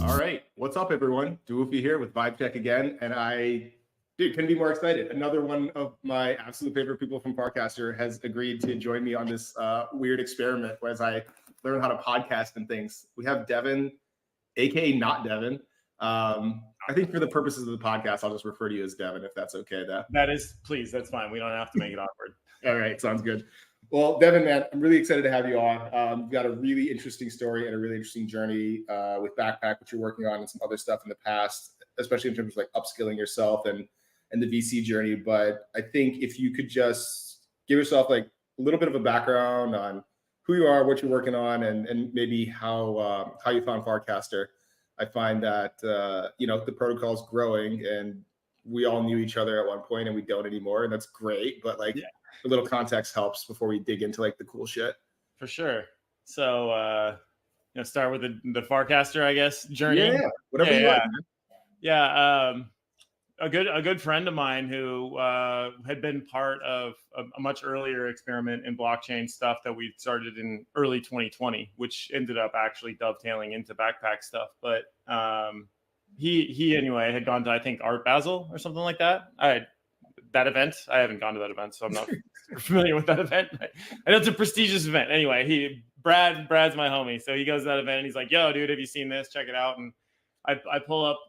All right, what's up, everyone? Doofy here with Vibe Check again, and couldn't be more excited. Another one of my absolute favorite people from Farcaster has agreed to join me on this weird experiment as I learn how to podcast and things. We have Devin, aka not Devin. I think for the purposes of the podcast, I'll just refer to you as Devin, if that's okay. That is, please, that's fine. We don't have to make it awkward. All right, sounds good. Well, Devin, man, I'm really excited to have you on. You've got a really interesting story and a really interesting journey with Backpack, which you're working on, and some other stuff in the past, especially in terms of like upskilling yourself and the VC journey. But I think if you could just give yourself like a little bit of a background on who you are, what you're working on, and maybe how you found Farcaster. I find that the protocol is growing, and we all knew each other at one point, and we don't anymore, and that's great. But a little context helps before we dig into like the cool shit. For sure. So, start with the Farcaster, I guess, journey. Yeah, whatever you want. Yeah. A good friend of mine who had been part of a much earlier experiment in blockchain stuff that we started in early 2020, which ended up actually dovetailing into Backpack stuff. But he anyway had gone to, I think, Art Basel or something like that. That event. I haven't gone to that event, so I'm not familiar with that event. I know it's a prestigious event. Anyway, Brad's my homie, so he goes to that event and he's like, "Yo, dude, have you seen this? Check it out." And I pull up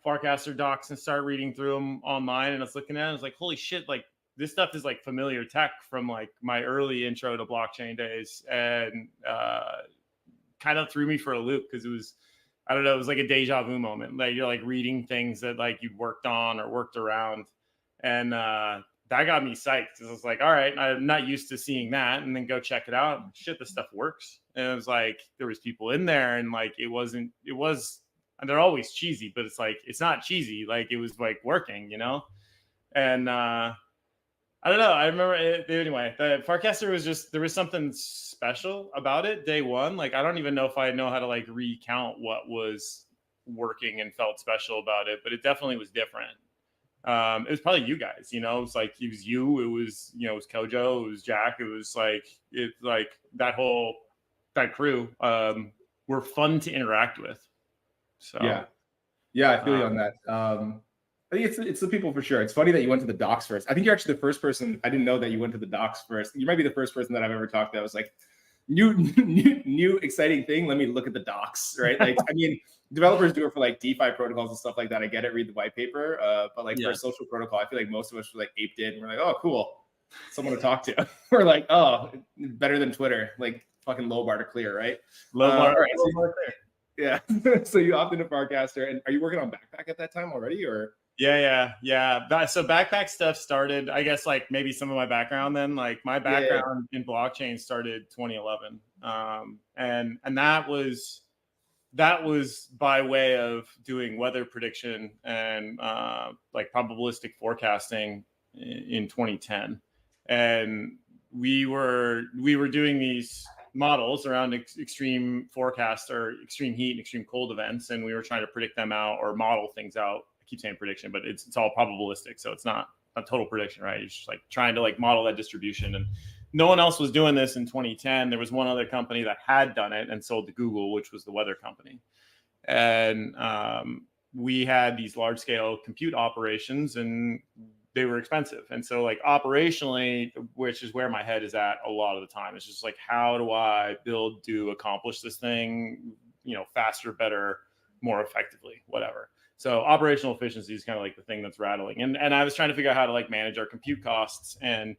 Farcaster docs and start reading through them online, and I was looking at it, and I was like, "Holy shit! Like this stuff is like familiar tech from like my early intro to blockchain days," and kind of threw me for a loop because it was, I don't know, it was like a deja vu moment. Like you're like reading things that like you'd worked on or worked around. And that got me psyched because I was like, all right, I'm not used to seeing that. And then go check it out. Shit, this stuff works. And it was like, there was people in there and like, and they're always cheesy, but it's like, it's not cheesy. Like it was like working, And I don't know. I remember anyway, the Farcaster was just, there was something special about it day one. Like, I don't even know if I know how to like recount what was working and felt special about it, but it definitely was different. It was probably you guys, it was like, it was you, it was, it was Kojo, it was Jack. It was like, that crew, were fun to interact with. So, yeah, I feel you on that. I think it's the people for sure. It's funny that you went to the docs first. I think you're actually the first person. I didn't know that you went to the docs first. You might be the first person that I've ever talked to that was like, new exciting thing. Let me look at the docs, right? Like, I mean, developers do it for like DeFi protocols and stuff like that. I get it, read the white paper. But like for a social protocol, I feel like most of us were like aped in. We're like, oh, cool, someone to talk to. We're like, oh, better than Twitter. Like fucking low bar to clear, right? Low bar clear. Yeah. So you opted into Farcaster, and are you working on Backpack at that time already, or? Yeah. So Backpack stuff started, I guess, like maybe some of my background then. Like my background in blockchain started 2011, and that was by way of doing weather prediction and like probabilistic forecasting in 2010, and we were doing these models around extreme forecast or extreme heat and extreme cold events, and we were trying to predict them out or model things out. Keep saying prediction, but it's all probabilistic, so it's not a total prediction, right? You're just like trying to like model that distribution, and no one else was doing this in 2010. There was one other company that had done it and sold to Google, which was the weather company, and we had these large scale compute operations, and they were expensive. And so like operationally, which is where my head is at a lot of the time, it's just like, how do I accomplish this thing, faster, better, more effectively, whatever. So operational efficiency is kind of like the thing that's rattling. And I was trying to figure out how to like manage our compute costs, and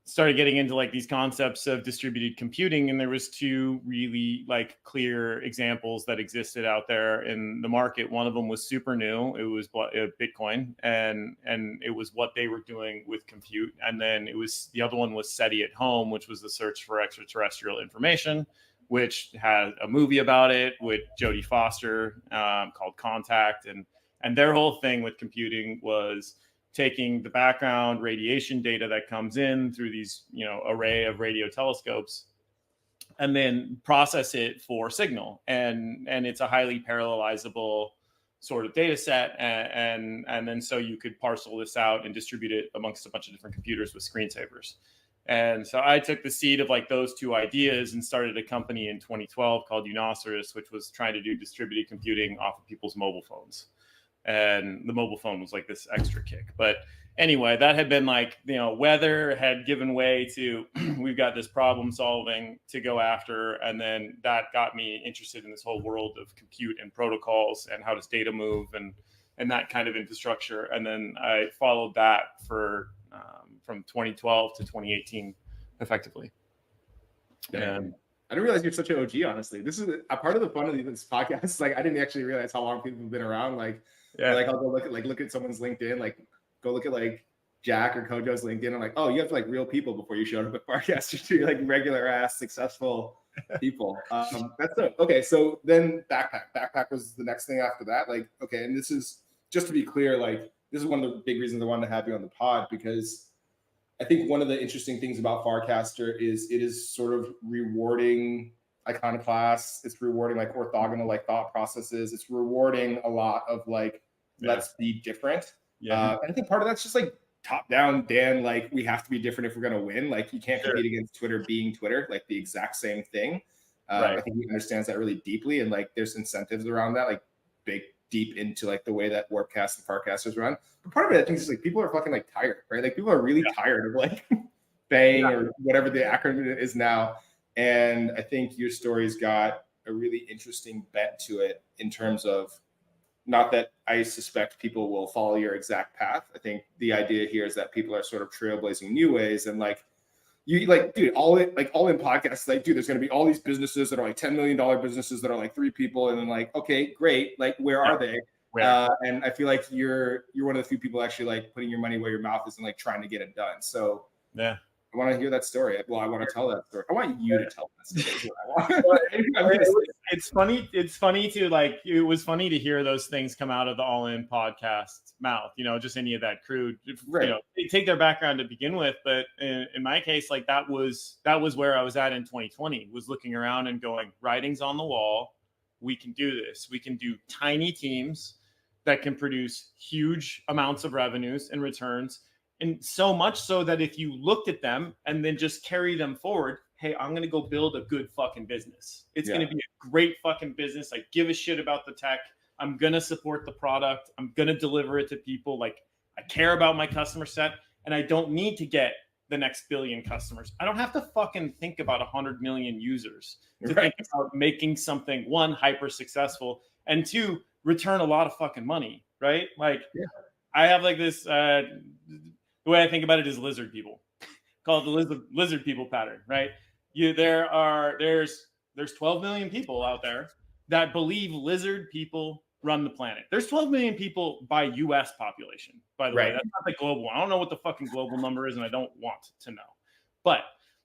started getting into like these concepts of distributed computing. And there was two really like clear examples that existed out there in the market. One of them was super new. It was Bitcoin, and it was what they were doing with compute. And then the other one was SETI at Home, which was the search for extraterrestrial information, which had a movie about it with Jodie Foster called Contact. And their whole thing with computing was taking the background radiation data that comes in through these, array of radio telescopes, and then process it for signal. And it's a highly parallelizable sort of data set. And then so you could parcel this out and distribute it amongst a bunch of different computers with screensavers. And so I took the seed of like those two ideas and started a company in 2012 called Unoceros, which was trying to do distributed computing off of people's mobile phones. And the mobile phone was like this extra kick. But anyway, that had been like, weather had given way to, we've got this problem solving to go after. And then that got me interested in this whole world of compute and protocols and how does data move and that kind of infrastructure. And then I followed that for from 2012 to 2018 effectively. And I didn't realize you're such an OG, honestly. This is a part of the fun of this podcast. Is like, I didn't actually realize how long people have been around. Like, like I'll go look at someone's LinkedIn, like go look at like Jack or Kojo's LinkedIn. I'm like, oh, you have like real people before you showed up at Farcaster. You're like regular ass successful people. That's dope. Okay. So then backpack was the next thing after that. Like, okay. And this is just to be clear, like this is one of the big reasons I wanted to have you on the pod, because I think one of the interesting things about Farcaster is it is sort of rewarding iconoclasts. It's rewarding like orthogonal like thought processes. It's rewarding a lot of like, let's be different. And I think part of that's just like top down, Dan, like we have to be different if we're going to win. Like you can't compete against Twitter being Twitter, like the exact same thing. I think he understands that really deeply. And like there's incentives around that, like deep into like the way that Warpcast and Farcasters run. But part of it, I think, is like people are fucking like tired, right? Like people are really tired of like Bang or whatever the acronym is now. And I think your story's got a really interesting bent to it in terms of, not that I suspect people will follow your exact path. I think the idea here is that people are sort of trailblazing new ways, and like you like, dude, all in podcasts, like, dude, there's going to be all these businesses that are like $10 million businesses that are like 3 people. And then like, okay, great. Like, where are they? And I feel like you're one of the few people actually like putting your money where your mouth is and like trying to get it done. So I want to hear that story. Well, I want to tell that story. I want you to tell that story. It's funny. It's funny to like, it was funny to hear those things come out of the All In podcast mouth, just any of that crew, they take their background to begin with. But in my case, like that was where I was at in 2020, was looking around and going, writing's on the wall. We can do this. We can do tiny teams that can produce huge amounts of revenues and returns. And so much so that if you looked at them and then just carry them forward, hey, I'm going to go build a good fucking business. It's going to be a great fucking business. I give a shit about the tech. I'm going to support the product. I'm going to deliver it to people. Like I care about my customer set, and I don't need to get the next billion customers. I don't have to fucking think about 100 million users to think about making something, one, hyper successful, and two, return a lot of fucking money, right? Like I have like this, the way I think about it is lizard people. Call it the lizard people pattern, right? There's 12 million people out there that believe lizard people run the planet. There's 12 million people by US population, by the way. That's not the global one. I don't know what the fucking global number is, and I don't want to know. But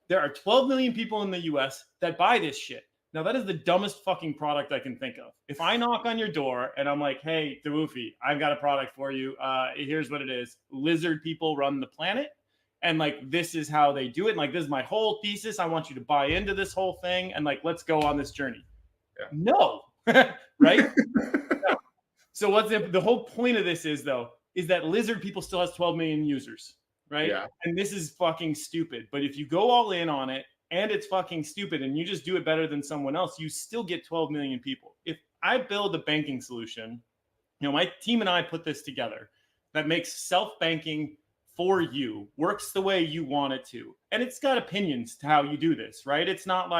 there are 12 million people in the US that buy this shit. Now, that is the dumbest fucking product I can think of. If I knock on your door and I'm like, hey, Dewufi, I've got a product for you. Here's what it is. Lizard people run the planet. And like, this is how they do it. And like, this is my whole thesis. I want you to buy into this whole thing. And like, let's go on this journey. No. Right? No. So what's the whole point of this is that lizard people still has 12 million users. Right? Yeah. And this is fucking stupid. But if you go all in on it, and it's fucking stupid, and you just do it better than someone else, you still get 12 million people. If I build a banking solution, my team and I put this together that makes self-banking for you, works the way you want it to. And it's got opinions to how you do this, right? It's not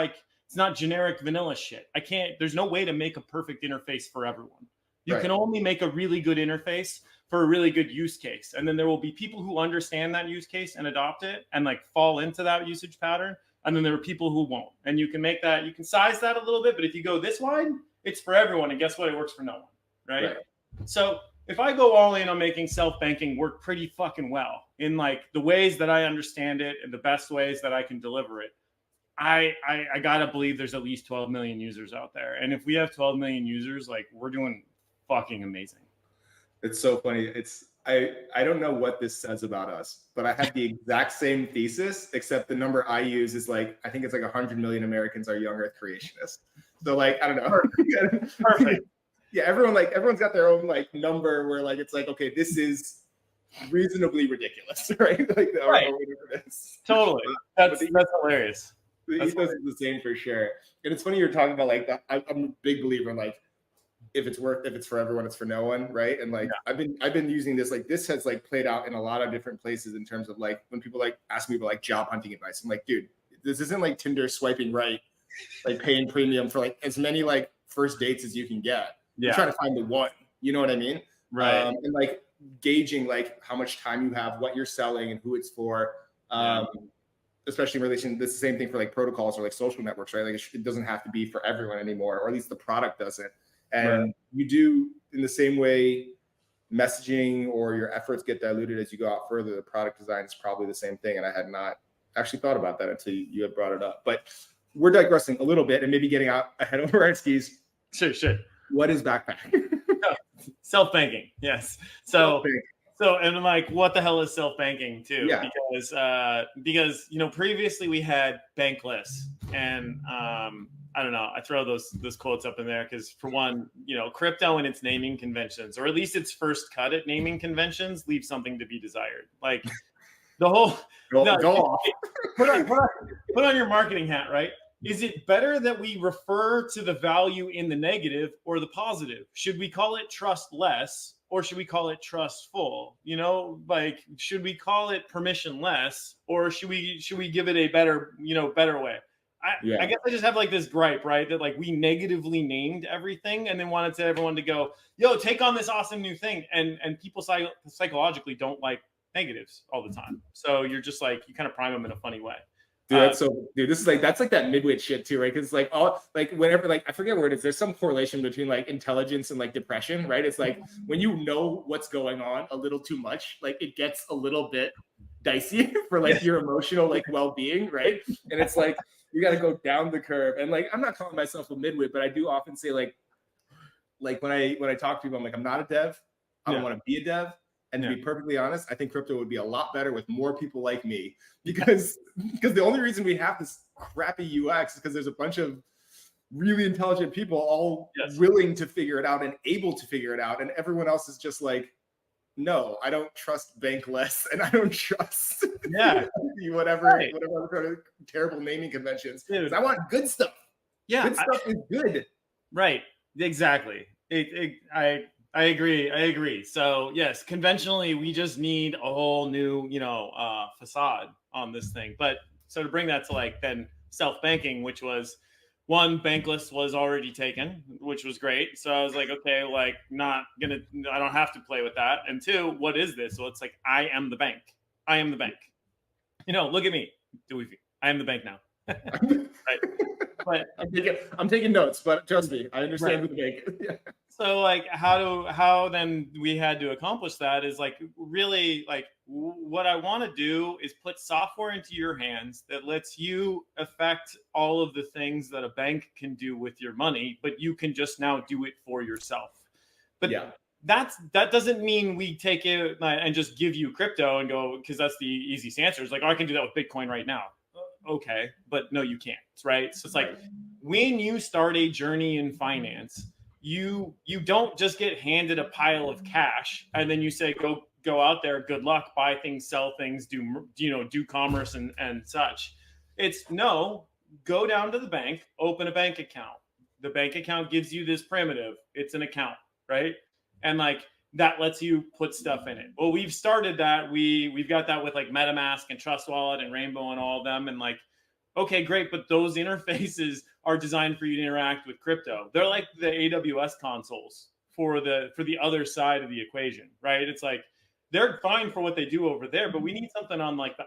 generic vanilla shit. There's no way to make a perfect interface for everyone. You can only make a really good interface for a really good use case. And then there will be people who understand that use case and adopt it and like fall into that usage pattern. And then there are people who won't. And you can size that a little bit, but if you go this wide, it's for everyone. And guess what? It works for no one, right? So if I go all in on making self-banking work pretty fucking well in like the ways that I understand it and the best ways that I can deliver it, I gotta believe there's at least 12 million users out there. And if we have 12 million users, like we're doing fucking amazing. It's so funny. I don't know what this says about us, but I have the exact same thesis, except the number I use is like, I think it's like 100 million Americans are young Earth creationists. So like, I don't know. Perfect. Yeah, everyone's got their own like number where like, it's like, okay, this is reasonably ridiculous, right? Like, Right. or whatever it is. Totally. That's hilarious. The That's ethos is the same for sure. And it's funny you're talking about like that. I'm a big believer in like if it's for everyone, it's for no one, right? And like I've been using this, like this has like played out in a lot of different places in terms of like when people like ask me about like job hunting advice. I'm like, dude, this isn't like Tinder swiping right, like paying premium for like as many like first dates as you can get. You're trying to find the one, you know what I mean? Right. And like gauging like how much time you have, what you're selling, and who it's for. Especially in relation, this is the same thing for like protocols or like social networks, right? Like it doesn't have to be for everyone anymore, or at least the product doesn't. And you do in the same way messaging or your efforts get diluted as you go out further. The product design is probably the same thing. And I had not actually thought about that until you had brought it up. But we're digressing a little bit and maybe getting out ahead of our skis. Sure. What is Backpack? Self-banking. Yes. So, and I'm like, what the hell is self-banking too? Yeah. Because previously we had Bankless, and I don't know. I throw those quotes up in there because, for one, crypto and its naming conventions, or at least its first cut at naming conventions, leave something to be desired. Like the whole go off. Put on your marketing hat, right? Is it better that we refer to the value in the negative or the positive? Should we call it trustless, or should we call it trustful? Like, should we call it permissionless, or should we give it a better way? I guess I just have like this gripe, right? That like we negatively named everything and then wanted everyone to go, yo, take on this awesome new thing. And people psychologically don't like negatives all the time. So you're just like, you kind of prime them in a funny way. Dude, this is like, that's like that midwit shit too, right? Because like whenever, like, I forget where it is, there's some correlation between like intelligence and like depression, right? It's like when you know what's going on a little too much, like it gets a little bit dicey for like your emotional like well-being, right? And it's like you got to go down the curve. And like I'm not calling myself a midwit, but I do often say like when I talk to people, I'm like, I'm not a dev. I don't want to be a dev. And to be perfectly honest, I think crypto would be a lot better with more people like me because the only reason we have this crappy UX is because there's a bunch of really intelligent people all willing to figure it out and able to figure it out. And everyone else is just like, no, I don't trust Bankless and I don't trust whatever terrible naming conventions. I want good stuff. Yeah. Good stuff is good. Right. Exactly. I agree. So yes, conventionally, we just need a whole new, facade on this thing. But so to bring that to like then self-banking, which was one, Bankless was already taken, which was great. So I was like, okay, like I don't have to play with that. And two, what is this? So it's like, I am the bank. I am the bank. Look at me. I am the bank now. Right. But I'm taking notes, but trust me, I understand with the bank. So like how then we had to accomplish that is like really like what I want to do is put software into your hands that lets you affect all of the things that a bank can do with your money, but you can just now do it for yourself. But that doesn't mean we take it and just give you crypto and go, because that's the easiest answer. It's like, oh, I can do that with Bitcoin right now. Okay, but no, you can't, right? So it's like when you start a journey in finance, you don't just get handed a pile of cash and then you say, go out there, good luck, buy things, sell things, do commerce and such. It's no, go down to the bank, open a bank account. The bank account gives you this primitive. It's an account, right? And like that lets you put stuff in it. Well, we've started that. We've got that with like MetaMask and Trust Wallet and Rainbow and all of them. And like, okay, great. But those interfaces are designed for you to interact with crypto. They're like the AWS consoles for the other side of the equation, right? It's like, they're fine for what they do over there, but we need something on like the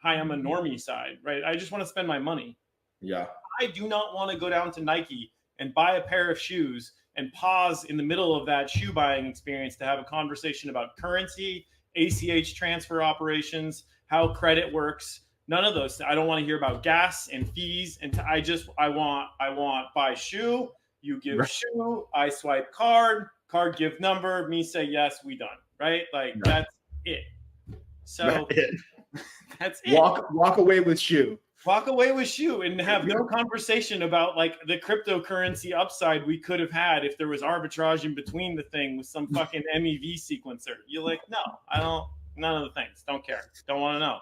hi, I'm a normie side, right? I just want to spend my money. Yeah. I do not want to go down to Nike and buy a pair of shoes and pause in the middle of that shoe buying experience to have a conversation about currency, ACH transfer operations, how credit works. None of those. I don't want to hear about gas and fees. And I want buy shoe. You give shoe. I swipe card give number. Me say yes. We done. Right? Like that's it. So that's it. Walk away with shoe. Walk away with shoe and have no conversation about like the cryptocurrency upside we could have had if there was arbitrage in between the thing with some fucking MEV sequencer. You're like, no, I don't. None of the things. Don't care. Don't want to know.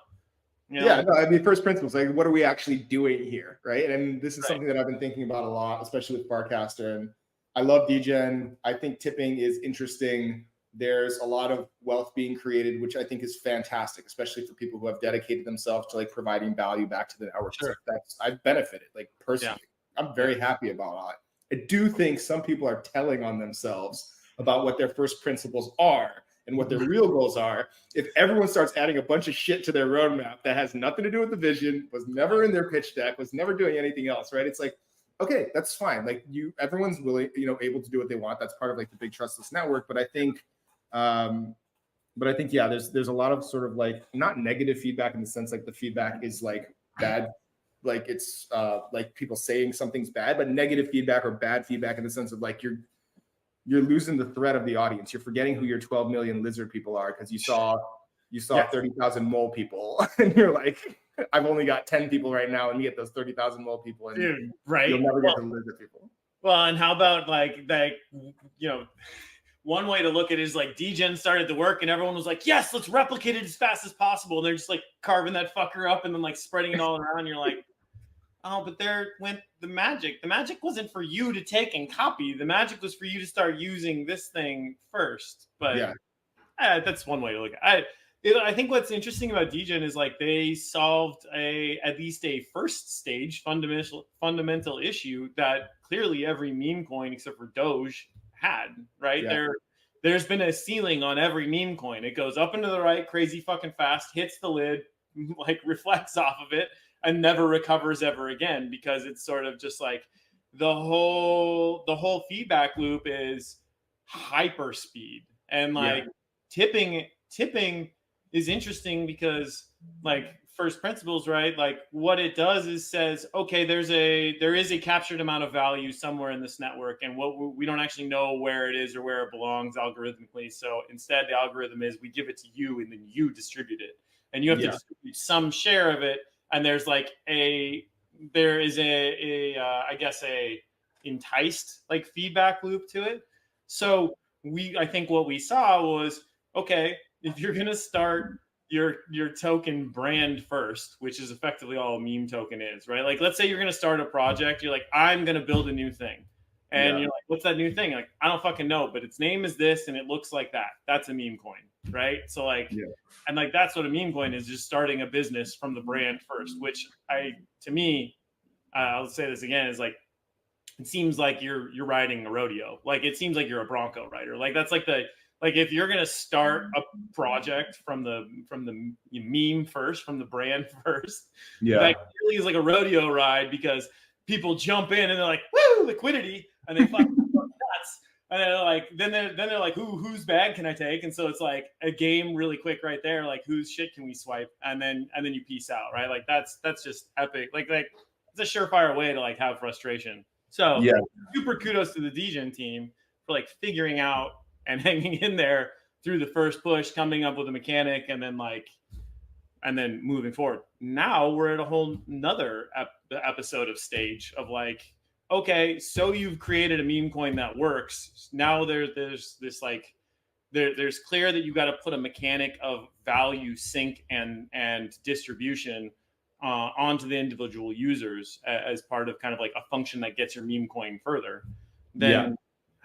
You know? Yeah, no, I mean, first principles, like, what are we actually doing here, right? And this is Right. something that I've been thinking about a lot, especially with Farcaster. And I love DGen. I think tipping is interesting. There's a lot of wealth being created, which I think is fantastic, especially for people who have dedicated themselves to like providing value back to the network. Sure. That's I've benefited, like personally. Yeah. I'm very happy about it. I do think some people are telling on themselves about what their first principles are and what their real goals are. If everyone starts adding a bunch of shit to their roadmap that has nothing to do with the vision, was never in their pitch deck, was never doing anything else, right? It's like, okay, that's fine. Like everyone's willing, able to do what they want. That's part of like the big trustless network. But I think, yeah, there's a lot of sort of like not negative feedback in the sense like the feedback is like bad, like it's like people saying something's bad, but negative feedback or bad feedback in the sense of like you're losing the thread of the audience. You're forgetting who your 12 million lizard people are because you saw 30,000 mole people and you're like, I've only got 10 people right now, and you get those 30,000 mole people, and dude, right? You'll never get the lizard people. Well, and how about like one way to look at it is like DGen started the work and everyone was like, yes, let's replicate it as fast as possible. And they're just like carving that fucker up and then like spreading it all around. You're like, oh, but there went the magic. The magic wasn't for you to take and copy. The magic was for you to start using this thing first. But yeah, that's one way to look at it. I think what's interesting about DGen is like they solved at least a first stage fundamental issue that clearly every meme coin except for Doge had, right? Yeah. There's been a ceiling on every meme coin. It goes up and to the right, crazy fucking fast, hits the lid, like reflects off of it, and never recovers ever again because it's sort of just like the whole feedback loop is hyper speed. And like tipping is interesting because like first principles, right? Like what it does is says, okay, there is a captured amount of value somewhere in this network, and what we don't actually know where it is or where it belongs algorithmically. So instead, the algorithm is we give it to you, and then you distribute it, and you have to distribute some share of it. And there's like I guess a enticed like feedback loop to it. So I think what we saw was, okay, if you're gonna start your token brand first, which is effectively all a meme token is, right? Like, let's say you're going to start a project. You're like, I'm going to build a new thing. And you're like, what's that new thing? Like, I don't fucking know, but its name is this and it looks like that. That's a meme coin, right? So like, and like, that's what a meme coin is, just starting a business from the brand first, which to me, I'll say this again, is like, it seems like you're riding a rodeo. Like, it seems like you're a Bronco rider. Like, that's like like if you're gonna start a project from the meme first, from the brand first, that really is like a rodeo ride because people jump in and they're like, "Woo, liquidity!" and they fucking go nuts. And they're like, then they're like, whose bag can I take? And so it's like a game really quick right there. Like, whose shit can we swipe? And then you peace out, right? Like that's just epic. Like it's a surefire way to like have frustration. So super kudos to the DGen team for like figuring out and hanging in there through the first push, coming up with a mechanic, and then moving forward. Now we're at a whole nother episode of stage of like, okay, so you've created a meme coin that works. Now there's this like, there's clear that you got to put a mechanic of value sync and distribution onto the individual users as part of kind of like a function that gets your meme coin further. Then.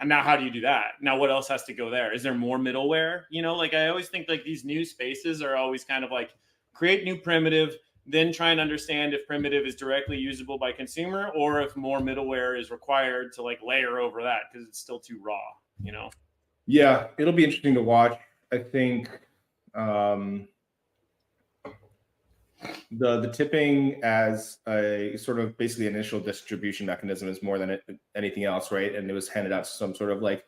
And now how do you do that? Now what else has to go there? Is there more middleware? Like I always think like these new spaces are always kind of like create new primitive, then try and understand if primitive is directly usable by consumer or if more middleware is required to like layer over that because it's still too raw, Yeah, it'll be interesting to watch. I think the tipping as a sort of basically initial distribution mechanism is more than anything else, right? And it was handed out to some sort of like,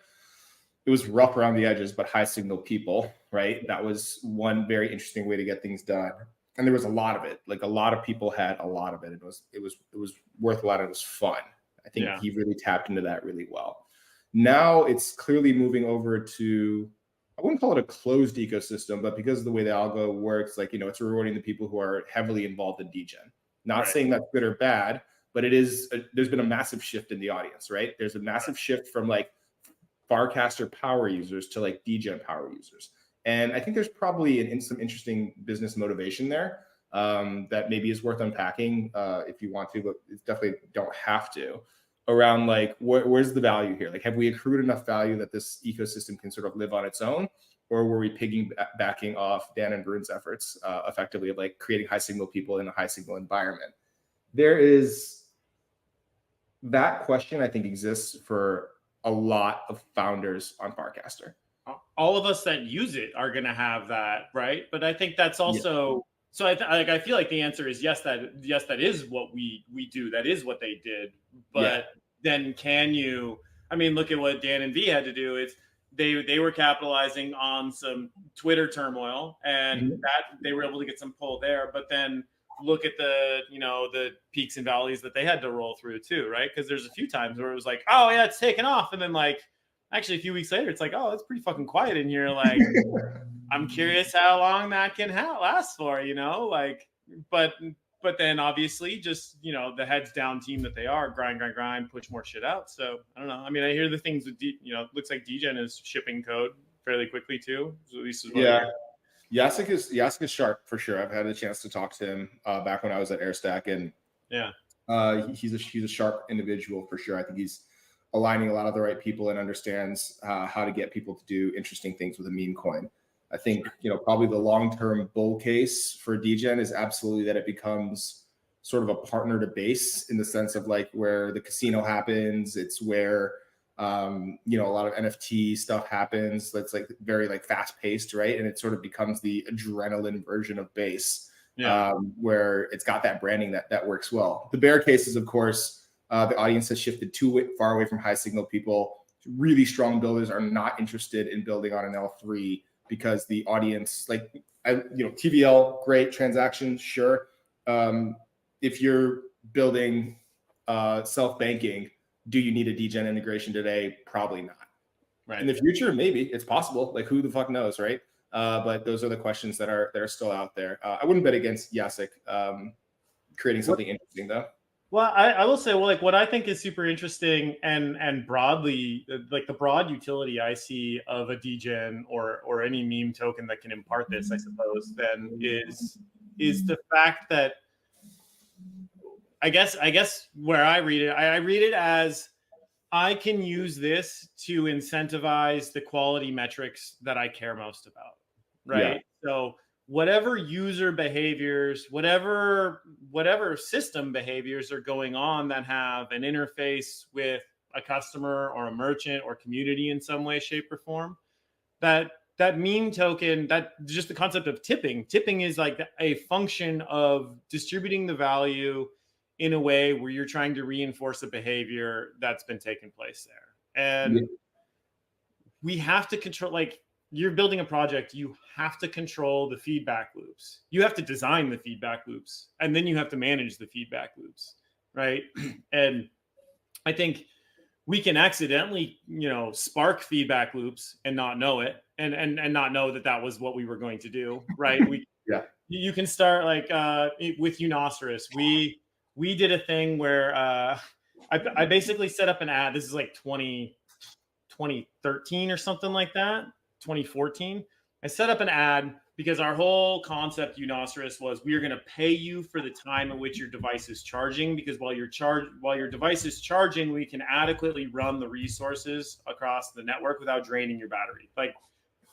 it was rough around the edges, but high signal people, right? That was one very interesting way to get things done. And there was a lot of it. Like a lot of people had a lot of it. It was worth a lot. It was fun. I think he really tapped into that really well. Now it's clearly moving over to, I wouldn't call it a closed ecosystem, but because of the way the algo works, like, it's rewarding the people who are heavily involved in DGen, Not Right. saying that's good or bad, but there's been a massive shift in the audience, right? There's a massive shift from like Farcaster power users to like DGen power users. And I think there's probably some interesting business motivation there that maybe is worth unpacking if you want to, but it's definitely don't have to. Around like where's the value here? Like, have we accrued enough value that this ecosystem can sort of live on its own, or were we piggybacking off Dan and Varun's efforts effectively of like creating high signal people in a high signal environment? There is that question, I think, exists for a lot of founders on Farcaster. All of us that use it are going to have that, right? But I think that's also so. I feel like the answer is yes. That is what we do. That is what they did. But then, can you? I mean, look at what Dan and V had to do. It's they were capitalizing on some Twitter turmoil, and that they were able to get some pull there. But then look at the the peaks and valleys that they had to roll through too, right? Because there's a few times where it was like, oh yeah, it's taken off, and then like actually a few weeks later, it's like, oh, it's pretty fucking quiet in here. Like, I'm curious how long that can last for, like, but then obviously just, the heads down team that they are, grind, push more shit out. So I don't know. I mean, I hear the things with, looks like DGen is shipping code fairly quickly too. So at least is what Jacek is sharp for sure. I've had a chance to talk to him back when I was at Airstack, and he's a sharp individual for sure. I think he's aligning a lot of the right people and understands how to get people to do interesting things with a meme coin. I think, probably the long-term bull case for DGen is absolutely that it becomes sort of a partner to base, in the sense of like where the casino happens. It's where, a lot of NFT stuff happens. That's like very like fast paced, right? And it sort of becomes the adrenaline version of base, where it's got that branding that works well. The bear case is, of course, the audience has shifted too far away from high signal people. Really strong builders are not interested in building on an L3 because the audience, like, TVL, great transaction, sure. If you're building self-banking, do you need a DGen integration today? Probably not. Right. In the future, maybe it's possible. Like, who the fuck knows, right? But those are the questions that are still out there. I wouldn't bet against Jacek creating something interesting, though. Well, I will say, like, what I think is super interesting and broadly, like the broad utility I see of a DGen or any meme token that can impart this, I suppose, then is the fact that I guess where I read it as I can use this to incentivize the quality metrics that I care most about, right? Yeah. So whatever user behaviors, whatever system behaviors are going on that have an interface with a customer or a merchant or community in some way, shape, or form, that meme token, that just the concept of tipping is like a function of distributing the value in a way where you're trying to reinforce a behavior that's been taking place there. And we have to control, like, you're building a project, you have to control the feedback loops. You have to design the feedback loops, and then you have to manage the feedback loops, right? And I think we can accidentally, spark feedback loops and not know it, and not know that was what we were going to do, right? You can start like with Unoceros. We did a thing where I basically set up an ad. This is like 2013 or something like that. 2014. I set up an ad because our whole concept, Unoceros, was we are going to pay you for the time in which your device is charging, because while your device is charging, we can adequately run the resources across the network without draining your battery. Like,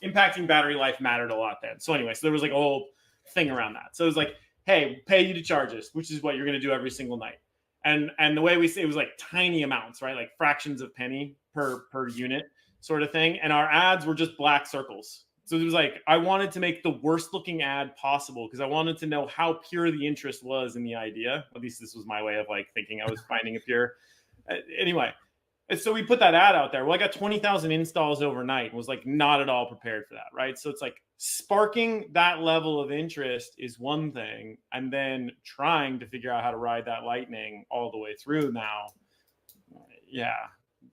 impacting battery life mattered a lot then. So anyway, so there was like a whole thing around that. So it was like, hey, pay you to charge us, which is what you're going to do every single night. And the way we say it was like tiny amounts, right? Like fractions of penny per unit sort of thing. And our ads were just black circles. So it was like, I wanted to make the worst looking ad possible because I wanted to know how pure the interest was in the idea. At least this was my way of like thinking I was finding a pure. Anyway. And so we put that ad out there. Well, I got 20,000 installs overnight and was like not at all prepared for that, right? So it's like sparking that level of interest is one thing, and then trying to figure out how to ride that lightning all the way through now. Yeah.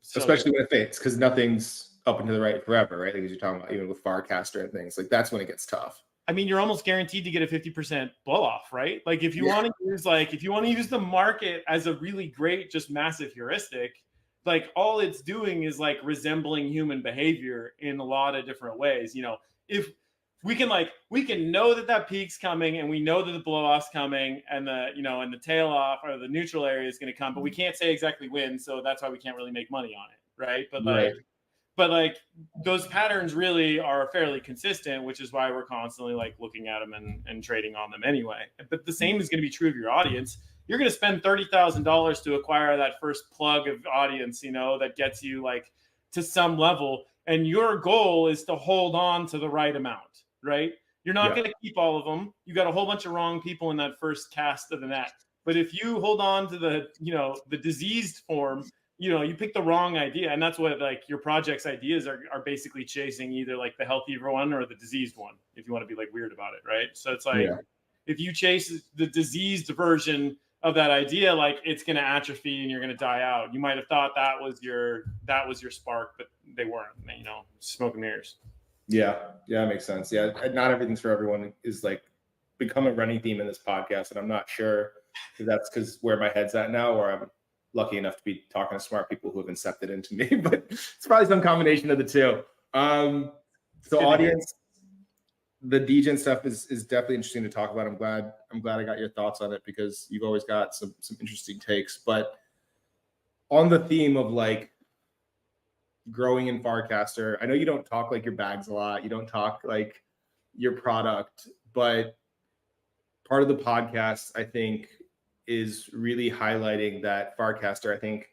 So, especially when it fades, because nothing's up and to the right forever, right? Like, as you're talking about, even with Farcaster and things, like that's when it gets tough. I mean, you're almost guaranteed to get a 50% blow off, right? Like if you want to use the market as a really great, just massive heuristic, like all it's doing is like resembling human behavior in a lot of different ways. If we can know that peak's coming, and we know that the blow off's coming, and the tail off or the neutral area is going to come, but we can't say exactly when. So that's why we can't really make money on it. Right. But those patterns really are fairly consistent, which is why we're constantly like looking at them and trading on them anyway. But the same is going to be true of your audience. You're going to spend $30,000 to acquire that first plug of audience, that gets you like to some level. And your goal is to hold on to the right amount, right? You're not going to keep all of them. You got a whole bunch of wrong people in that first cast of the net. But if you hold on to the diseased form, you pick the wrong idea, and that's what like your project's ideas are basically chasing, either like the healthy one or the diseased one, if you want to be like weird about it, right? So it's like if you chase the diseased version of that idea, like it's going to atrophy and you're going to die out. You might have thought that was your spark, but they weren't. Smoke and mirrors. Yeah, that makes sense. Yeah, not everything's for everyone is like become a running theme in this podcast, and I'm not sure if that's because where my head's at now, or I'm lucky enough to be talking to smart people who have incepted into me, but it's probably some combination of the two. So audience, the DGen stuff is definitely interesting to talk about. I'm glad I got your thoughts on it, because you've always got some interesting takes. But on the theme of like growing in Farcaster, I know you don't talk like your bags a lot. You don't talk like your product, but part of the podcast, I think, is really highlighting that Farcaster, I think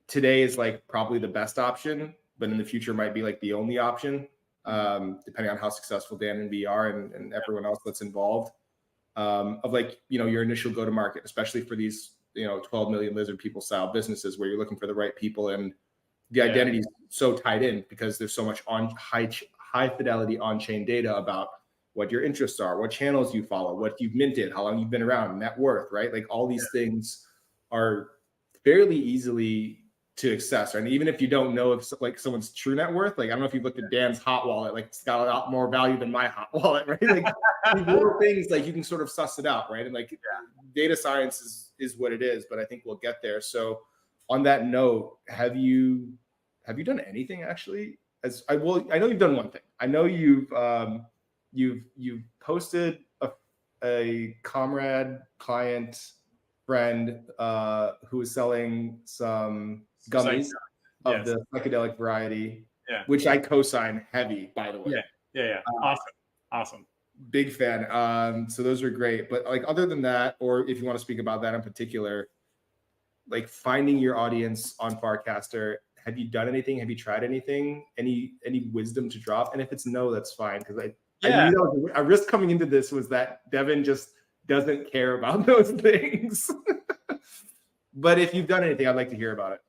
today is like probably the best option, but in the future might be like the only option, depending on how successful Dan and V are and everyone else that's involved, of like, your initial go-to-market, especially for these, 12 million lizard people style businesses where you're looking for the right people, and the identity is so tied in because there's so much on high fidelity on-chain data about what your interests are, what channels you follow, what you've minted, how long you've been around, net worth, right? Like all these things are fairly easily to access, right? And even if you don't know if like someone's true net worth, like I don't know if you've looked at Dan's hot wallet, like it's got a lot more value than my hot wallet, right? Like these little things, like you can sort of suss it out, right? And like data science is what it is, but I think we'll get there. So on that note, have you done anything actually? I know you've done one thing. I know you've posted a comrade, client, friend who is selling some gummies of the psychedelic variety, which I co-sign heavy, by the way. Yeah. Awesome. Big fan. So those are great. But like other than that, or if you want to speak about that in particular, like finding your audience on Farcaster, have you done anything? Have you tried anything? Any wisdom to drop? And if it's no, that's fine, because I knew a risk coming into this was that Devin just doesn't care about those things. But if you've done anything, I'd like to hear about it.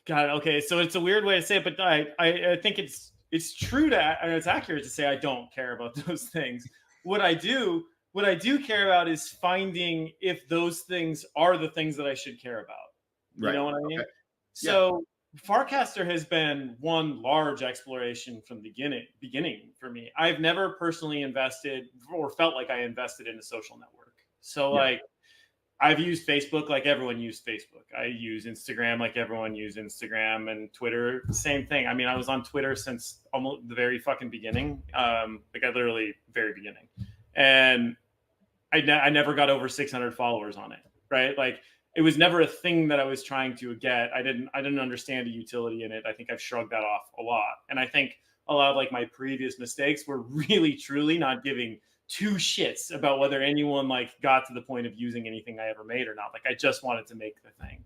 Okay, so it's a weird way to say it, but I think it's true and it's accurate to say I don't care about those things. What I do care about is finding if those things are the things that I should care about. You know what I mean? Okay. So Farcaster has been one large exploration from the beginning for me. I've never personally invested or felt like I invested in a social network. So like I've used Facebook like everyone used Facebook. I use Instagram like everyone used Instagram, and Twitter, same thing. I mean, I was on Twitter since almost the very fucking beginning. Like I literally very beginning. And I never got over 600 followers on it, right? Like it was never a thing that I was trying to get. I didn't understand the utility in it. I think I've shrugged that off a lot. And I think a lot of like my previous mistakes were really, truly not giving two shits about whether anyone like got to the point of using anything I ever made or not. Like I just wanted to make the thing.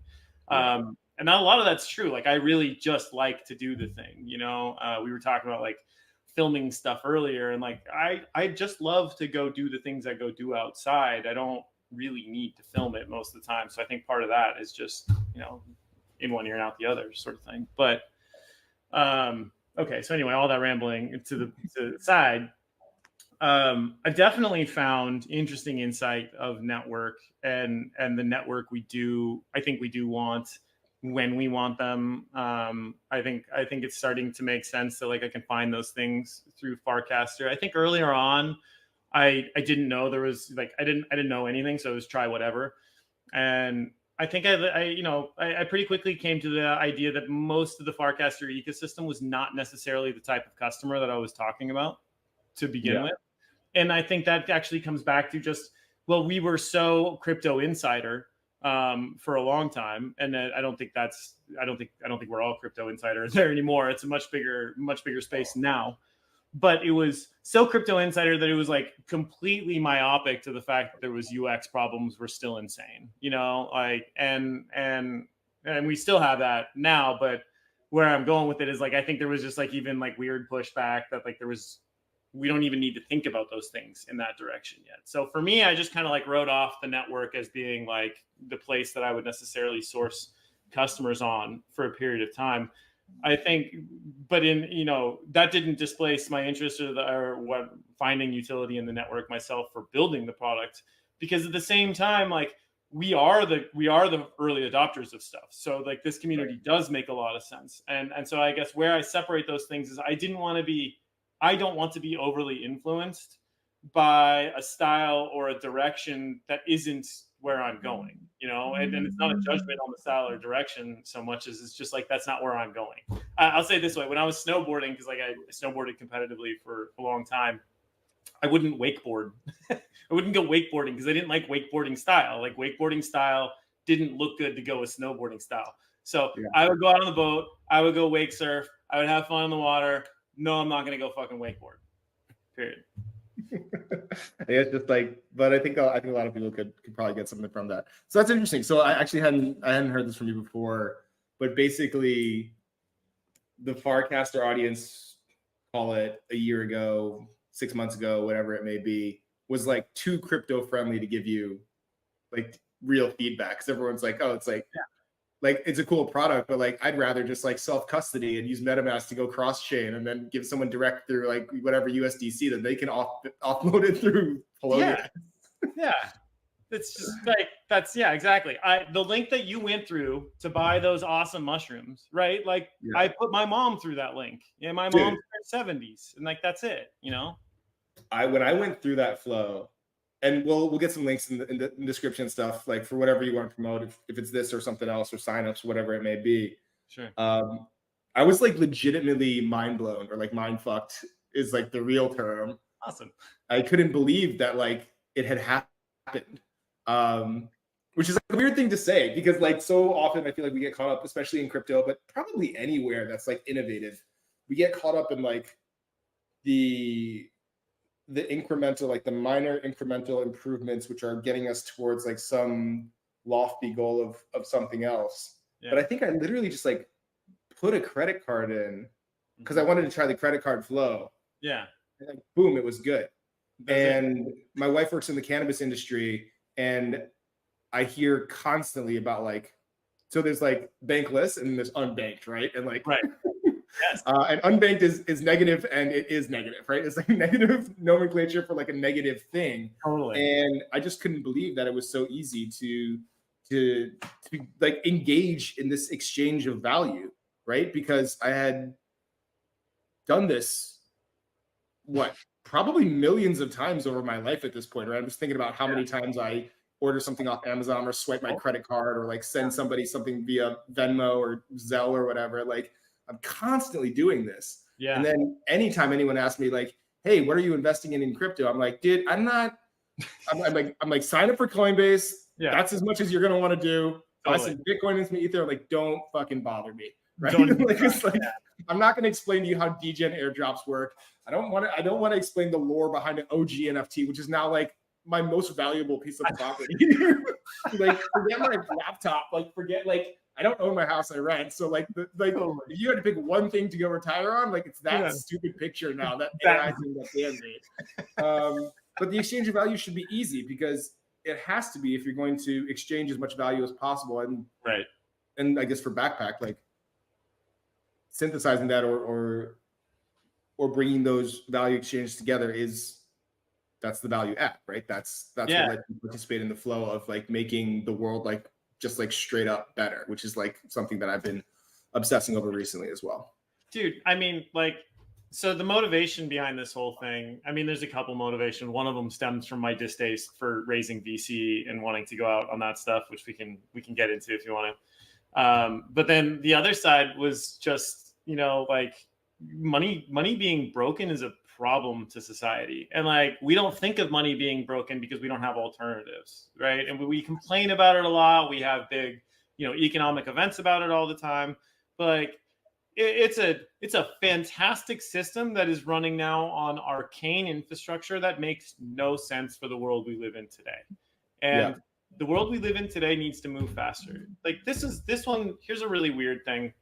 And not a lot of that's true. Like I really just like to do the thing, we were talking about like filming stuff earlier, and like I just love to go do the things I go do outside. I don't really need to film it most of the time. So I think part of that is just, in one ear and out the other sort of thing. But okay. So anyway, all that rambling to the side. I definitely found interesting insight of network and the network I think we do want. when we want them. I think it's starting to make sense that like I can find those things through Farcaster. I think earlier on, I didn't know there was like I didn't know anything, so it was try whatever. And I think I pretty quickly came to the idea that most of the Farcaster ecosystem was not necessarily the type of customer that I was talking about to begin with. And I think that actually comes back to just, well, we were so crypto insider for a long time, and I don't think we're all crypto insiders there anymore. It's a much bigger space now. But it was so crypto insider that it was like completely myopic to the fact that there was UX problems were still insane, like, and we still have that now. But where I'm going with it is like, I think there was just like even like weird pushback that like we don't even need to think about those things in that direction yet. So for me, I just kind of like wrote off the network as being like the place that I would necessarily source customers on for a period of time. I think, but that didn't displace my interest or what finding utility in the network myself for building the product, because at the same time, like we are the early adopters of stuff. So like this community does make a lot of sense. And so I guess where I separate those things is I don't want to be overly influenced by a style or a direction that isn't where I'm going, and it's not a judgment on the style or direction so much as it's just like, that's not where I'm going. I'll say it this way. When I was snowboarding, because like I snowboarded competitively for a long time, I wouldn't wakeboard. I wouldn't go wakeboarding because I didn't like wakeboarding style. Like wakeboarding style didn't look good to go with snowboarding style. So I would go out on the boat. I would go wake surf. I would have fun in the water. No, I'm not going to go fucking wakeboard. Period. It's just like, but I think a lot of people could probably get something from that. So that's interesting. So I actually hadn't heard this from you before, but basically the Farcaster audience, call it a year ago, 6 months ago, whatever it may be, was like too crypto friendly to give you like real feedback. Because everyone's like, oh, it's like, like it's a cool product, but like I'd rather just like self custody and use MetaMask to go cross chain and then give someone direct through like whatever USDC that they can offload it through Polonia. Yeah. It's just like, exactly. The link that you went through to buy those awesome mushrooms, right? Like I put my mom through that link. Yeah, my mom's in her 70s, and like that's it. When I went through that flow, and we'll get some links in the description stuff, like for whatever you want to promote, if it's this or something else or signups, whatever it may be. Sure. I was like legitimately mind blown, or like mind fucked is like the real term. Awesome. I couldn't believe that like it had happened, which is like a weird thing to say, because like so often I feel like we get caught up, especially in crypto, but probably anywhere that's like innovative, we get caught up in like the incremental, like the minor incremental improvements, which are getting us towards like some lofty goal of something else. But I think I literally just like put a credit card in because I wanted to try the credit card flow. Yeah. And like, boom, it was good. And my wife works in the cannabis industry, and I hear constantly about like, so there's like bankless and there's unbanked, right? And like, Yes. And unbanked is negative, and it is negative, right? It's like negative nomenclature for like a negative thing. Totally. And I just couldn't believe that it was so easy to like engage in this exchange of value, right? Because I had done this, probably millions of times over my life at this point, right? I'm just thinking about how many times I order something off Amazon or swipe my credit card or like send somebody something via Venmo or Zelle or whatever. Like I'm constantly doing this. Yeah. And then anytime anyone asks me like, hey, what are you investing in crypto? I'm like, dude, I'm like, sign up for Coinbase. Yeah. That's as much as you're going to want to do. Buy some Bitcoin into Ether. Like, don't fucking bother me. Right. Like, it's like, I'm not going to explain to you how degen airdrops work. I don't want to explain the lore behind an OG NFT, which is now like my most valuable piece of property. Like, forget my laptop. Like, forget, like, I don't own my house, I rent. So like, if you had to pick one thing to go retire on, like it's that stupid picture now, that AI thing that Dan made. But the exchange of value should be easy, because it has to be if you're going to exchange as much value as possible. And and I guess for Backpack, like synthesizing that or bringing those value exchanges together that's the value add, right? That's what lets you participate in the flow of like making the world like just like straight up better, which is like something that I've been obsessing over recently as well. Dude, I mean, like, so the motivation behind this whole thing, I mean, there's a couple motivation. One of them stems from my distaste for raising VC and wanting to go out on that stuff, which we can get into if you want to. But then the other side was just, you know, like money being broken is a problem to society. And like, we don't think of money being broken because we don't have alternatives, right? And we complain about it a lot. We have big, you know, economic events about it all the time. But like, it's a fantastic system that is running now on arcane infrastructure that makes no sense for the world we live in today. And the world we live in today needs to move faster. Like this one, here's a really weird thing.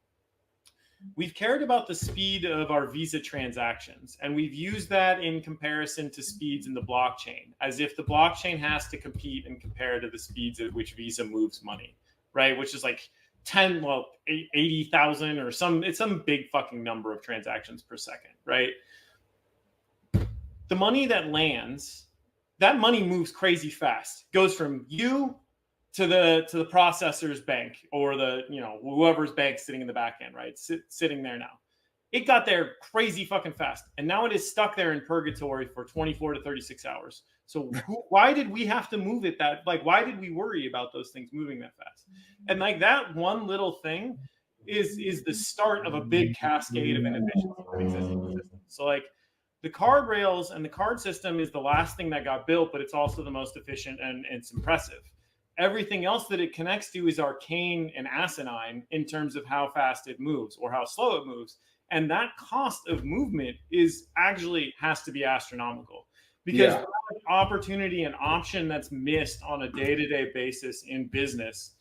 We've cared about the speed of our Visa transactions, and we've used that in comparison to speeds in the blockchain, as if the blockchain has to compete and compare to the speeds at which Visa moves money, right? Which is like 80,000 or it's some big fucking number of transactions per second, right? The money that lands, that money moves crazy fast. Goes from you to the processor's bank or the, you know, whoever's bank sitting in the back end, right? Sitting there now. It got there crazy fucking fast. And now it is stuck there in purgatory for 24 to 36 hours. So why did we have to move it that, like, why did we worry about those things moving that fast? And like that one little thing is the start of a big cascade of inefficiency that exists in the system. So like the card rails and the card system is the last thing that got built, but it's also the most efficient and it's impressive. Everything else that it connects to is arcane and asinine in terms of how fast it moves or how slow it moves. And that cost of movement is actually has to be astronomical, because opportunity and option that's missed on a day-to-day basis in business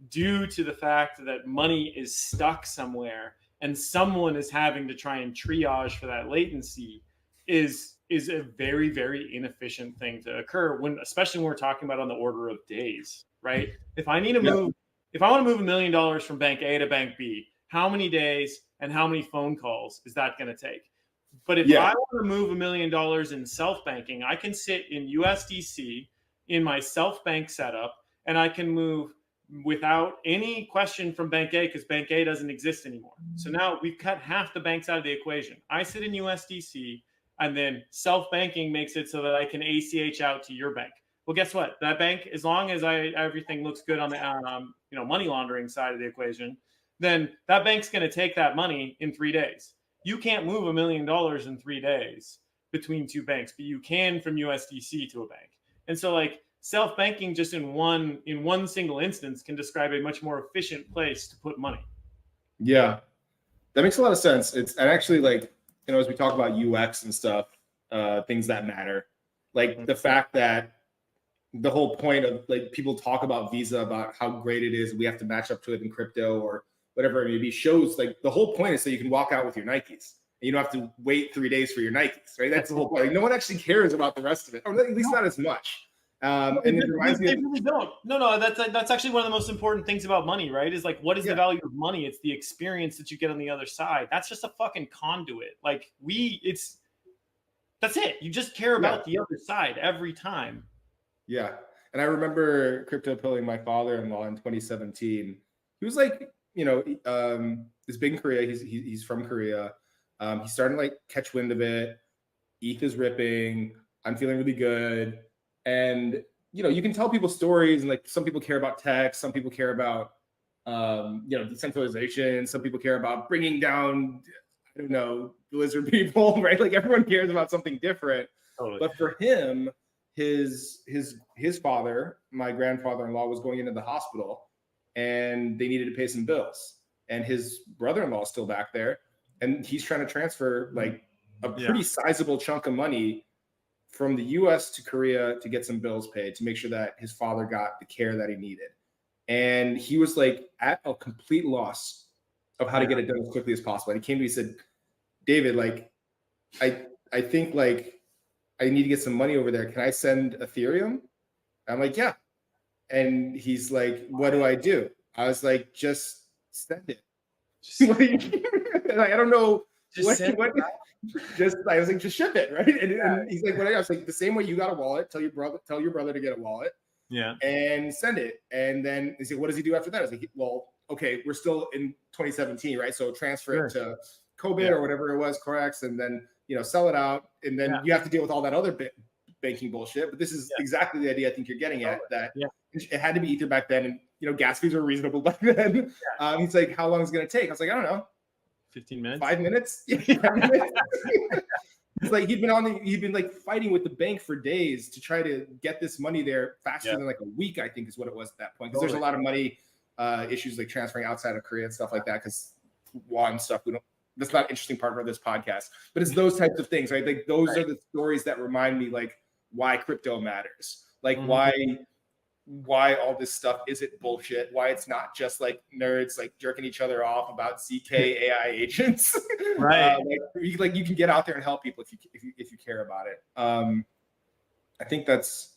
due to the fact that money is stuck somewhere and someone is having to try and triage for that latency is a very, very inefficient thing to occur, when especially when we're talking about on the order of days, right? If I need to move, if I want to move $1 million from bank A to bank B, how many days and how many phone calls is that going to take? But if I want to move $1 million in self-banking, I can sit in USDC in my self-bank setup, and I can move without any question from bank A, because bank A doesn't exist anymore. So now we've cut half the banks out of the equation. I sit in USDC, and then self-banking makes it so that I can ACH out to your bank. Well, guess what? That bank, as long as everything looks good on the money laundering side of the equation, then that bank's going to take that money in 3 days. You can't move $1 million in 3 days between two banks, but you can from USDC to a bank. And so like self-banking just in one single instance can describe a much more efficient place to put money. Yeah, that makes a lot of sense. It's, and actually, like, you know, as we talk about UX and stuff, things that matter, like the fact that the whole point of, like, people talk about Visa, about how great it is, we have to match up to it in crypto or whatever it may be, shows like the whole point is so you can walk out with your Nikes and you don't have to wait 3 days for your Nikes, right? That's the whole point. Like, no one actually cares about the rest of it, or at least not as much. And it reminds me of, they really don't. No, that's actually one of the most important things about money, right? Is like, what is the value of money? It's the experience that you get on the other side. That's just a fucking conduit. Like that's it. You just care about the other side every time. Yeah. And I remember crypto pilling my father-in-law in 2017. He was like, you know, he's big in Korea. He's from Korea. He's starting to like catch wind of it. ETH is ripping. I'm feeling really good. And, you know, you can tell people stories, and like some people care about tech. Some people care about, you know, decentralization. Some people care about bringing down, I don't know, the lizard people, right? Like everyone cares about something different. Totally. But for him, his father, my grandfather-in-law, was going into the hospital, and they needed to pay some bills, and his brother-in-law is still back there, and he's trying to transfer like a pretty sizable chunk of money from the US to Korea to get some bills paid, to make sure that his father got the care that he needed. And he was like at a complete loss of how to get it done as quickly as possible. And he came to me and said, David, like, I think like I need to get some money over there. Can I send Ethereum? I'm like, yeah. And he's like, what do I do? I was like, just send it. Like, I don't know. I was like, just ship it, right? And he's like, what? I was like, the same way you got a wallet, tell your brother to get a wallet. Yeah. and send it. And then they say, what does he do after that? I was like, well, okay, we're still in 2017, right? So transfer it to Cobit or whatever it was, Corex, and then, sell it out. And then you have to deal with all that other banking bullshit. But this is exactly the idea I think you're getting at, that it had to be Ether back then. And, gas fees were reasonable back then. He's like, how long is it going to take? I was like, I don't know. 15 minutes? 5 minutes? It's like he'd been like fighting with the bank for days to try to get this money there faster than like a week, I think is what it was at that point. Because there's a lot of money issues like transferring outside of Korea and stuff like that. Because one stuff that's not an interesting part of this podcast, but it's those types of things, right? Like those are the stories that remind me like why crypto matters, like why all this stuff isn't bullshit, why it's not just like nerds like jerking each other off about ZK AI agents, right? Like you can get out there and help people if you care about it. I think that's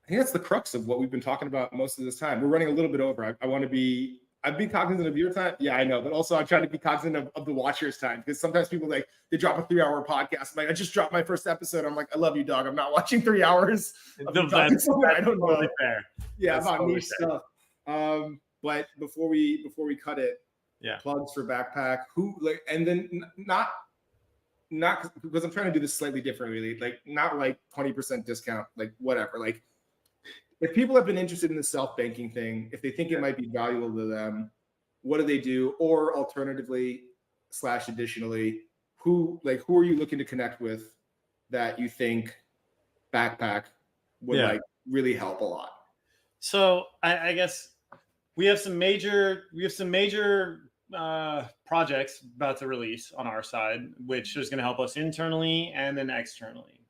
the crux of what we've been talking about most of this time. We're running a little bit over. I've been cognizant of your time. Yeah, I know. But also I'm trying to be cognizant of the watchers' time, because sometimes people they drop a 3-hour podcast. I'm like, I just dropped my first episode. I'm like, I love you, dog. I'm not watching 3 hours. I don't know. Fair. Yeah, that's about niche stuff. But before we cut it, plugs for Backpack. And then not because I'm trying to do this slightly differently. Like not like 20% discount, like whatever. Like, if people have been interested in the self-banking thing, if they think it might be valuable to them, what do they do? Or alternatively, / additionally, who are you looking to connect with that you think Backpack would like really help a lot? So I guess we have some major projects about to release on our side, which is going to help us internally and then externally.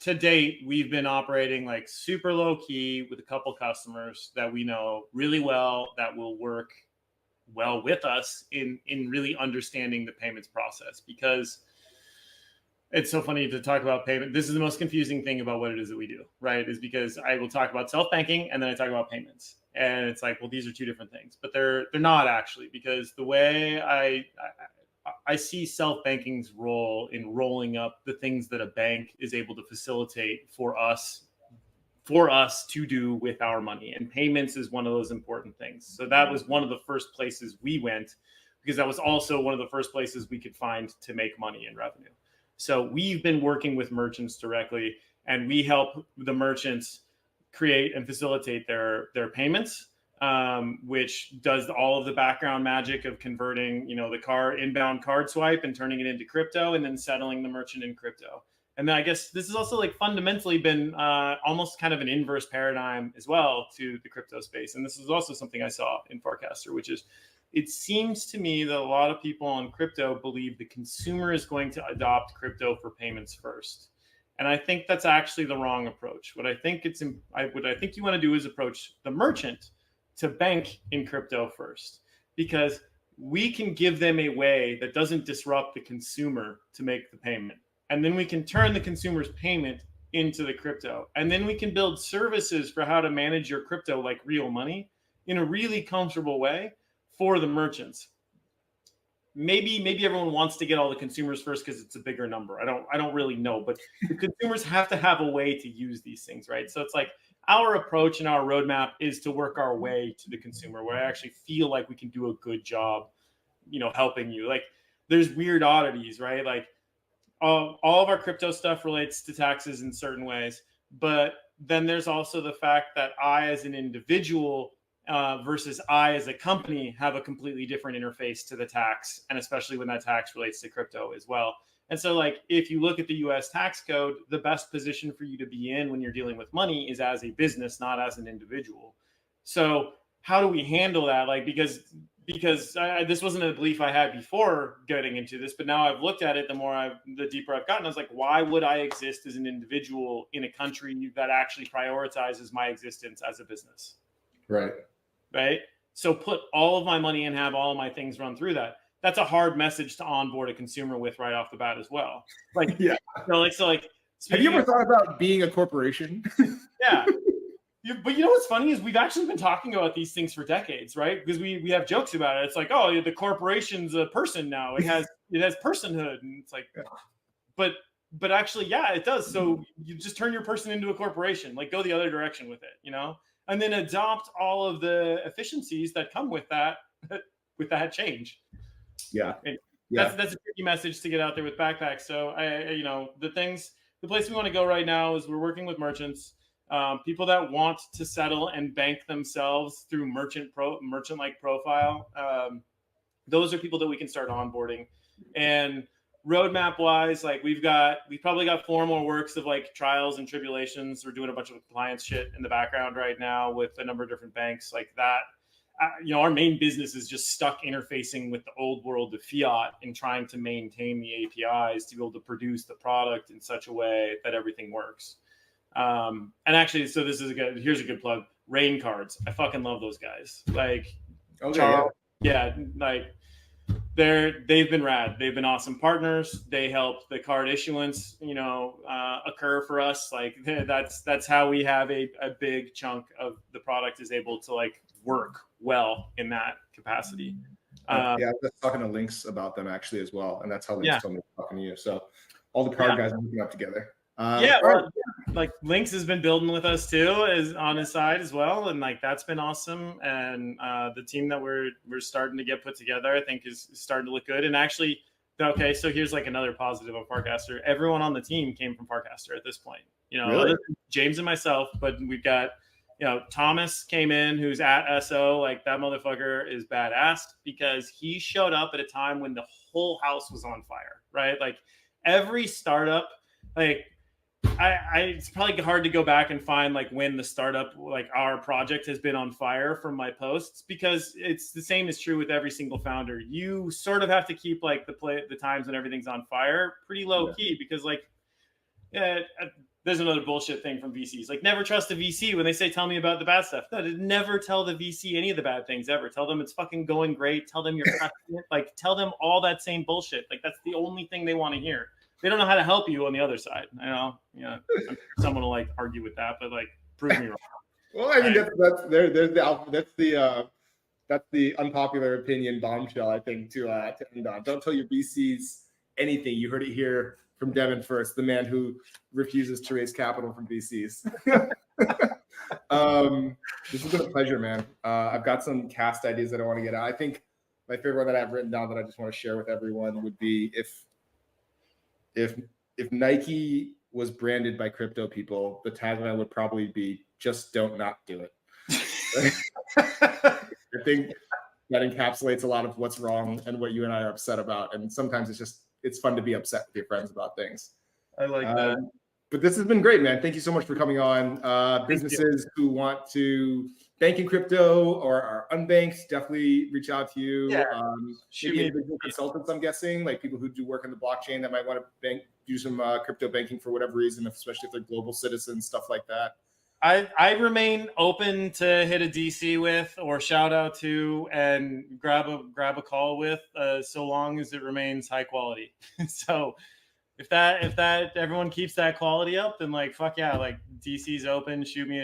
To date, we've been operating like super low key with a couple customers that we know really well that will work well with us in really understanding the payments process, because it's so funny to talk about payment. This is the most confusing thing about what it is that we do, right? Is because I will talk about self-banking and then I talk about payments. And it's like, well, these are two different things, but they're not actually, because the way I see self-banking's role in rolling up the things that a bank is able to facilitate for us to do with our money. And payments is one of those important things. So that was one of the first places we went, because that was also one of the first places we could find to make money and revenue. So we've been working with merchants directly, and we help the merchants create and facilitate their payments, which does all of the background magic of converting, the inbound card swipe and turning it into crypto, and then settling the merchant in crypto. And then I guess this has also like fundamentally been almost kind of an inverse paradigm as well to the crypto space. And this is also something I saw in Farcaster, which is, it seems to me that a lot of people on crypto believe the consumer is going to adopt crypto for payments first. And I think that's actually the wrong approach. What I think you want to do is approach the merchant to bank in crypto first, because we can give them a way that doesn't disrupt the consumer to make the payment. And then we can turn the consumer's payment into the crypto. And then we can build services for how to manage your crypto like real money in a really comfortable way for the merchants. Maybe everyone wants to get all the consumers first because it's a bigger number. I don't really know, but the consumers have to have a way to use these things, right? So it's like our approach and our roadmap is to work our way to the consumer, where I actually feel like we can do a good job, helping you. Like there's weird oddities, right? Like all of our crypto stuff relates to taxes in certain ways, but then there's also the fact that I as an individual versus I as a company have a completely different interface to the tax, and especially when that tax relates to crypto as well. And so like, if you look at the US tax code, the best position for you to be in when you're dealing with money is as a business, not as an individual. So how do we handle that? Like, because this wasn't a belief I had before getting into this, but now I've looked at it, the deeper I've gotten, I was like, why would I exist as an individual in a country that actually prioritizes my existence as a business? Right. So put all of my money and have all of my things run through that. That's a hard message to onboard a consumer with right off the bat as well. Like, yeah. Have you ever thought about being a corporation? Yeah. But what's funny is we've actually been talking about these things for decades, right? Because we have jokes about it. It's like, oh, the corporation's a person now. It has personhood. And it's like, but but actually, yeah, it does. So you just turn your person into a corporation, like go the other direction with it, and then adopt all of the efficiencies that come with that with that change. Yeah. And Yeah. that's a tricky message to get out there with backpacks. So the place we want to go right now is we're working with merchants, people that want to settle and bank themselves through merchant-like profile. Those are people that we can start onboarding. And roadmap wise, like we've probably got 4 more works of like trials and tribulations. We're doing a bunch of compliance shit in the background right now with a number of different banks like that. Our main business is just stuck interfacing with the old world of fiat and trying to maintain the APIs to be able to produce the product in such a way that everything works. And actually, so here's a good plug. Rain cards. I fucking love those guys. Like, Okay, Charles, yeah, like they've been rad. They've been awesome partners. They helped the card issuance, occur for us. Like that's how we have a big chunk of the product is able to like work well in that capacity. I was just talking to Lynx about them actually as well, and that's how Lynx told me talking to you. So all the card guys are working up together. Like Lynx has been building with us too, is on his side as well, and like that's been awesome. And the team that we're starting to get put together, I think, is starting to look good. And actually, okay, so here's like another positive of Parcaster. Everyone on the team came from Parcaster at this point. Really? James and myself, but we've got Thomas came in, who's at SO. Like that motherfucker is badass because he showed up at a time when the whole house was on fire, right? Like every startup, like. It's probably hard to go back and find like when the startup, like our project has been on fire from my posts, because it's the same is true with every single founder. You sort of have to keep like the times when everything's on fire pretty low key, because like, there's another bullshit thing from VCs. Like never trust a VC when they say, tell me about the bad stuff. No, never tell the VC any of the bad things ever. Tell them it's fucking going great. Tell them you're crushing it. Like tell them all that same bullshit. Like that's the only thing they want to hear. They don't know how to help you on the other side. I know, someone will like argue with that, but like prove me wrong. Well, I mean, that's the unpopular opinion bombshell, I think, to end on. Don't tell your VCs anything. You heard it here from Devin first, the man who refuses to raise capital from VCs. This has been a pleasure, man. I've got some cast ideas that I want to get out. I think my favorite one that I've written down that I just want to share with everyone would be if Nike was branded by crypto people, the tagline would probably be "Just don't not do it." I think that encapsulates a lot of what's wrong and what you and I are upset about. And sometimes it's fun to be upset with your friends about things. I like that. But this has been great, man. Thank you so much for coming on. Businesses who want to bank in crypto or are unbanked, definitely reach out to you. Yeah. Maybe individual consultants, I'm guessing, like people who do work in the blockchain that might want to do some crypto banking for whatever reason, especially if they're global citizens, stuff like that. I remain open to hit a DC with or shout out to and grab a call with, so long as it remains high quality. So if that everyone keeps that quality up, then like fuck yeah, like DC's open. Shoot me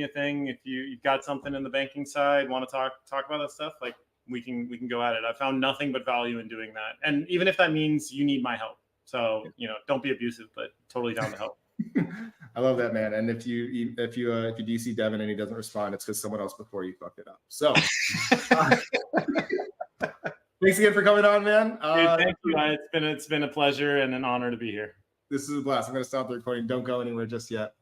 a thing if you've got something in the banking side, want to talk about that stuff. Like we can go at it. I found nothing but value in doing that, and even if that means you need my help, so don't be abusive, but totally down to help. I love that, man. And if you DC Devin and he doesn't respond, it's because someone else before you fucked it up. So thanks again for coming on, man. Dude, thank you. It's been a pleasure and an honor to be here. This is a blast. I'm going to stop the recording. Don't go anywhere just yet.